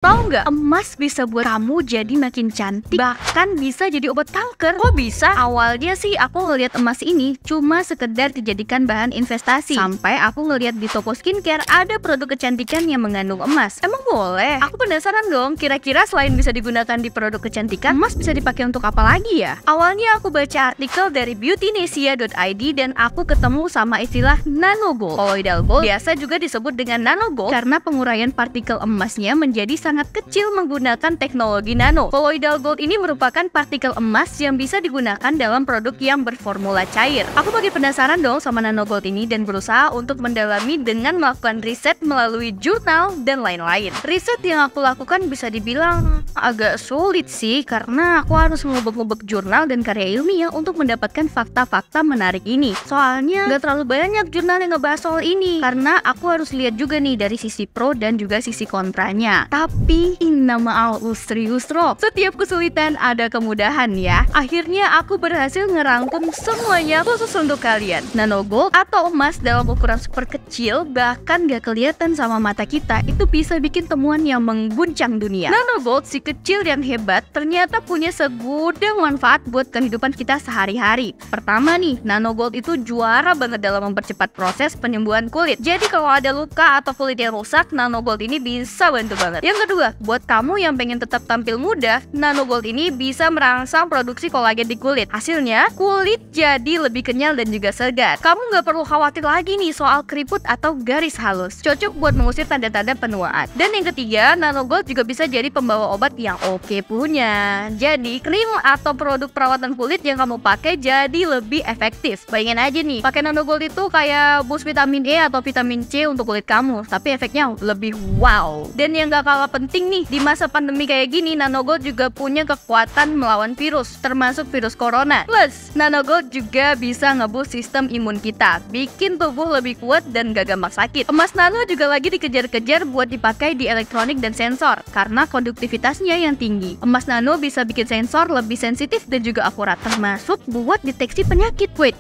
Tahu nggak, emas bisa buat kamu jadi makin cantik, bahkan bisa jadi obat kanker. Kok bisa? Awalnya sih aku ngeliat emas ini cuma sekedar dijadikan bahan investasi. Sampai aku ngeliat di toko skincare ada produk kecantikan yang mengandung emas. Emang boleh? Aku penasaran dong, kira-kira selain bisa digunakan di produk kecantikan, emas bisa dipakai untuk apa lagi ya? Awalnya aku baca artikel dari beautynesia.id dan aku ketemu sama istilah nanogold. Colloidal gold biasa juga disebut dengan nanogold karena penguraian partikel emasnya menjadi sangat kecil menggunakan teknologi nano. Colloidal gold ini merupakan partikel emas yang bisa digunakan dalam produk yang berformula cair. Aku makin penasaran dong sama nanogold ini dan berusaha untuk mendalami dengan melakukan riset melalui jurnal dan lain-lain. Riset yang aku lakukan bisa dibilang agak sulit sih karena aku harus ngubek-ngubek jurnal dan karya ilmiah untuk mendapatkan fakta-fakta menarik ini. Soalnya gak terlalu banyak jurnal yang ngebahas soal ini karena aku harus lihat juga nih dari sisi pro dan juga sisi kontranya. Tapi nama usri usro, setiap kesulitan ada kemudahan ya. Akhirnya aku berhasil ngerangkum semuanya khusus untuk kalian. Nanogold atau emas dalam ukuran super kecil bahkan gak kelihatan sama mata kita itu bisa bikin temuan yang mengguncang dunia. Nanogold si kecil yang hebat ternyata punya segudang manfaat buat kehidupan kita sehari-hari. Pertama nih, nanogold itu juara banget dalam mempercepat proses penyembuhan kulit. Jadi kalau ada luka atau kulit yang rusak, nanogold ini bisa bantu banget. Yang kedua, buat kamu yang pengen tetap tampil muda, nanogold ini bisa merangsang produksi kolagen di kulit. Hasilnya, kulit jadi lebih kenyal dan juga segar. Kamu nggak perlu khawatir lagi nih soal keriput atau garis halus. Cocok buat mengusir tanda-tanda penuaan. Dan yang ketiga, nanogold juga bisa jadi pembawa obat yang oke punya. Jadi, krim atau produk perawatan kulit yang kamu pakai jadi lebih efektif. Bayangin aja nih, pakai nanogold itu kayak boost vitamin E atau vitamin C untuk kulit kamu, tapi efeknya lebih wow. Dan yang gak kalah penting nih, di masa pandemi kayak gini, nanogold juga punya kekuatan melawan virus, termasuk virus corona. Plus, nanogold juga bisa ngeboost sistem imun kita, bikin tubuh lebih kuat dan gak gampang sakit. Emas nano juga lagi dikejar-kejar buat dipakai di elektronik dan sensor, karena konduktivitasnya yang tinggi. Emas nano bisa bikin sensor lebih sensitif dan juga akurat, termasuk buat deteksi penyakit. Wait,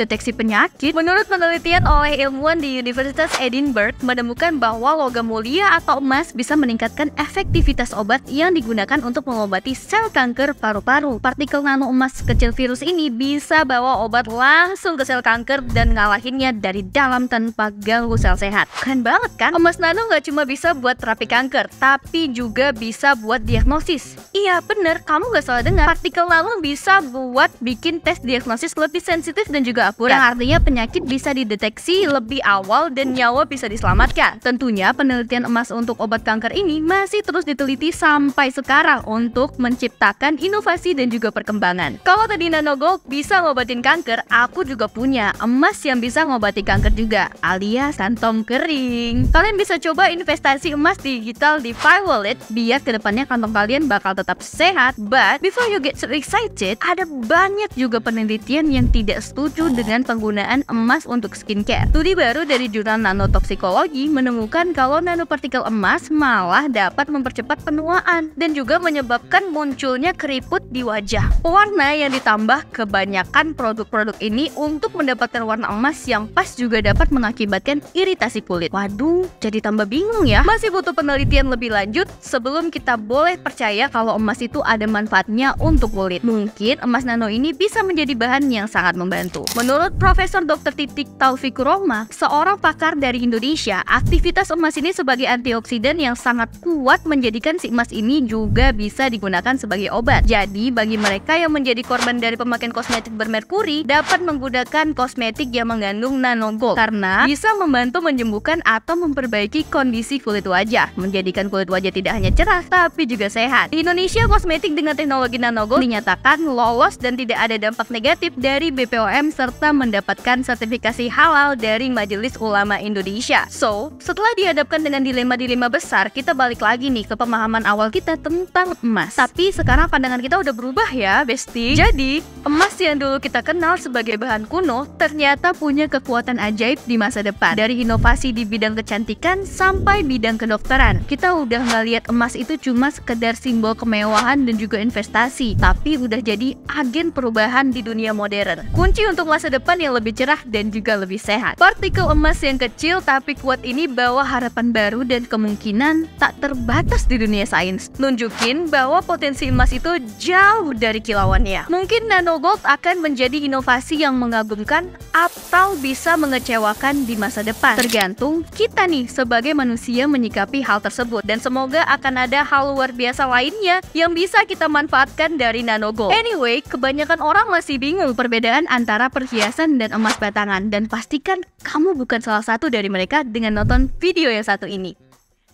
deteksi penyakit? Menurut penelitian oleh ilmuwan di Universitas Edinburgh menemukan bahwa logam mulia atau emas bisa meningkatkan efektivitas obat yang digunakan untuk mengobati sel kanker paru-paru. Partikel nano emas kecil virus ini bisa bawa obat langsung ke sel kanker dan ngalahinnya dari dalam tanpa ganggu sel sehat. Keren banget kan? Emas nano gak cuma bisa buat terapi kanker, tapi juga bisa buat diagnosis. Iya bener, kamu gak salah dengar. Partikel nano bisa buat bikin tes diagnosis lebih sensitif dan juga akurat, yang artinya penyakit bisa dideteksi lebih awal dan nyawa bisa diselamatkan. Tentunya penelitian emas untuk obat kanker ini masih terus diteliti sampai sekarang untuk menciptakan inovasi dan juga perkembangan. Kalau tadi nanogold bisa ngobatin kanker, aku juga punya emas yang bisa ngobati kanker juga, alias kantong kering. Kalian bisa coba investasi emas digital di Wallet biar kedepannya kantong kalian bakal tetap sehat. But before you get so excited, ada banyak juga penelitian yang tidak setuju dengan penggunaan emas untuk skincare. Studi baru dari jurnal nanotoksikologi menemukan kalau nanopartikel emas malah dapat mempercepat penuaan dan juga menyebabkan munculnya keriput di wajah. Warna yang ditambah kebanyakan produk-produk ini untuk mendapatkan warna emas yang pas juga dapat mengakibatkan iritasi kulit. Waduh, jadi tambah bingung ya. Masih butuh penelitian lebih lanjut sebelum kita boleh percaya kalau emas itu ada manfaatnya untuk kulit. Mungkin emas nano ini bisa menjadi bahan yang sangat membantu. Menurut Profesor Dr. Titik Taufikur Rahmah, seorang pakar dari Indonesia, aktivitas emas ini sebagai antioksidan yang sangat kuat menjadikan si emas ini juga bisa digunakan sebagai obat. Jadi, bagi mereka yang menjadi korban dari pemakaian kosmetik bermerkuri, dapat menggunakan kosmetik yang mengandung nanogold karena bisa membantu menyembuhkan atau memperbaiki kondisi kulit wajah, menjadikan kulit wajah tidak hanya cerah tapi juga sehat. Di Indonesia, kosmetik dengan teknologi nanogold dinyatakan lolos dan tidak ada dampak negatif dari BPOM serta mendapatkan sertifikasi halal dari Majelis Ulama Indonesia. So, setelah dihadapkan dengan dilema-dilema besar, kita balik lagi nih ke pemahaman awal kita tentang emas. Tapi sekarang pandangan kita udah berubah ya, Besti. Jadi, emas yang dulu kita kenal sebagai bahan kuno ternyata punya kekuatan ajaib di masa depan. Dari inovasi di bidang kecantikan sampai bidang kedokteran, kita udah nggak lihat emas itu cuma sekedar simbol kemewahan dan juga investasi, tapi udah jadi agen perubahan di dunia modern. Kunci untuk masa depan yang lebih cerah dan juga lebih sehat. Partikel emas yang kecil tapi kuat ini bawa harapan baru dan kemungkinan tak terbatas di dunia sains. Nunjukin bahwa potensi emas itu jauh dari kilauannya. Mungkin nanogold akan menjadi inovasi yang mengagumkan atau bisa mengecewakan di masa depan. Tergantung kita nih sebagai manusia menyikapi hal tersebut. Dan semoga akan ada hal luar biasa lainnya yang bisa kita manfaatkan dari nanogold. Anyway, kebanyakan orang masih bingung perbedaan antara perhiasan dan emas batangan. Dan pastikan kamu bukan salah satu dari mereka dengan nonton video yang satu ini.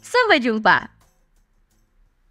Sampai jumpa!